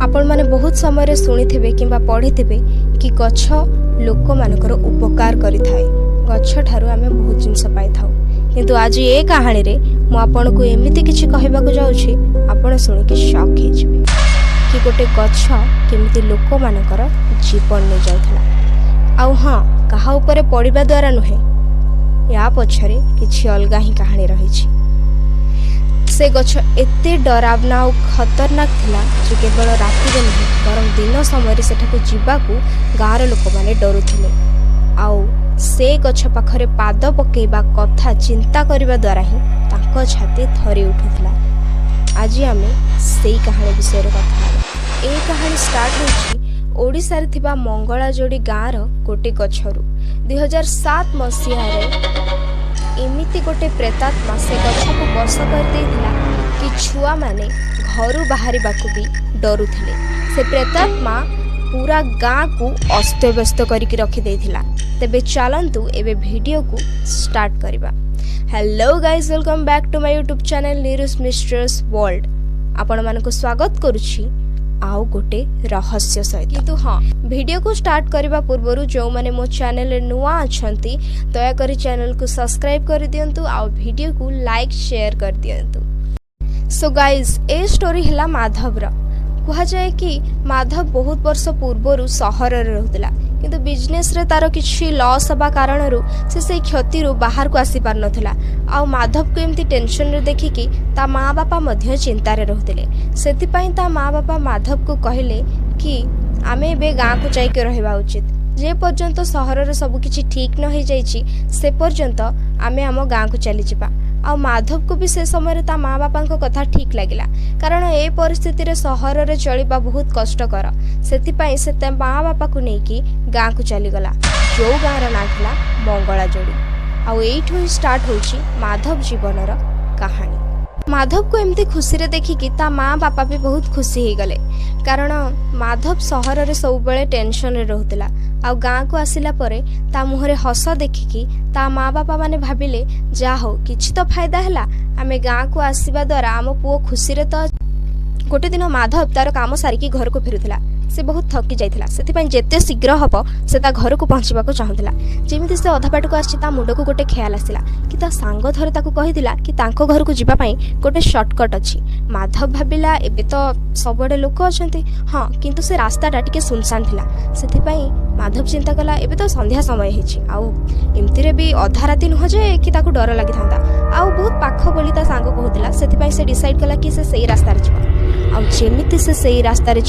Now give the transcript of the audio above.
आपण माने बहुत समय शुणी कि पढ़ी कि गछ लोक मानकर उपकार करिथाए। गछ ठारू आमे बहुत जिनस पाई थाउ। किंतु आज ये कहानी रे मु आपन को एमिति किछि कहबाक जाउछि आपण सुनि के शॉक हे जिवे कि गोटे गछ केमिति लोक मानकर जीवन ने जाउथला। आउ हां कहा ऊपर पड़िबा द्वारा नुहे, या पछरे किछि अलगा ही कहानी रहिछि। से गछ एते डरावना और खतरनाक थिला जे केवल राति रे नुहे बरं दिन समय सेठाकु जीवाकू गाँर लोक माने डरुथिले। आउ से गछ पाखरे पाद पकेबा कथा चिंता करिबा द्वारा ही तांको छाती थरी उठुथिला। आज आमे सेई कहानी विषय रे कथा हेबा। ए कहानी स्टार्ट होछि ओडिसा रे थिबा मंगलाजोड़ी गाँर गोटे गछरु। 2007 मसीहा रे एमिति गोटे प्रेतात्मा से गछ को बस कर देथिला कि छुआ माने घरु बाहरी बाकु भी डरुथिले। से प्रेतात्मा पूरा गाँ को अस्तव्यस्त करके रखी देथिला। तेबे चलंतु एबे वीडियो को स्टार्ट करिबा। Hello guys, welcome back to my YouTube channel Neeru's mysterious world. आपण मानको स्वागत करूछि आउ गोटे रहस्य सहित। किंतु हाँ, वीडियो को स्टार्ट करबा पूर्वरु जो माने मो चैनल रे नुआ अछंती दया करी चैनल को सब्सक्राइब कर दियंतु आउ वीडियो को लाइक शेयर कर दियंतु। सो गाइस, ए स्टोरी हला माधव रा। कहा जाए कि माधव बहुत वर्ष पूर्वरु सहर रे रहउतला, किंतु बिजनेस रे तार किछि लॉस हबा कारणरु से क्षति रु बाहर को आसी पार नथला। आ माधव को एमती टेंशन रे देखि कि ता माँ बापा मध्य चिंता रे रहउतले। सेति पई ता माँ बापा माधव को कहले कि आमे बे गाँ को जाई के रहबा उचित। जे पर्यंत सहर रे सब किछि ठीक न हो जाइछि से पर्यंत आमे आम गाँ को चली जिबा। आ माधव को भी से समय ता माँ बापा कथा ठीक लगिला, कारण ए परिस्थिति रे सहर रे चलिबा बहुत कष्टकर। सेति पई से माँ बापा को नेकी गाँ को चली गला, जो गाँ रा ना थिला मंगलाजोड़ी। आ एठु ही स्टार्ट होछि माधव जीवनर कहानी। माधव को एमती खुशी रे देखि कि ता माँ बापा भी बहुत खुशी हो गले, कारण माधव सहर रे सब बेले टेंशन रे रहउतला। आ गाँ को आसिला परे ता मुहरे हस देखिकी ता माँ बापा माने भाबिले जा हो किछि तो फायदा हैला, आमे गाँ को आसीबा द्वारा आम पुओ खुशी रे। तो गोटे दिन माधव तार काम सारिकी घर को फेरुथिला। से बहुत थकी जाइथिला, सेति जेते शीघ्र हबो से ता घर को पहुँचबा को चाहुथिला। जेमिति से अधा बाट को आछि ता मुंड को गोटे ख्याल आसिला कि ता सांग थरे ताकू कहिदिला कि तांको घर को जिबा पई गोटे शॉर्टकट अछि। माधव भाबिला एबे तो सबडे लोक अछंती, हां किंतु से रास्ता टिके सुनसान थिला। सेति माधव चिंता कला एबे तो संध्या समय हेछि, आउ एमती रे भी अधा राति न हो जाए कि ताकू डर लागि थांदा। आउ बहुत पाख बोली ता सांग कहउतिला। सेति से डिसाइड कला कि से सही रास्ता रे जिबा। आउ जेमिति से सही रास्ता रे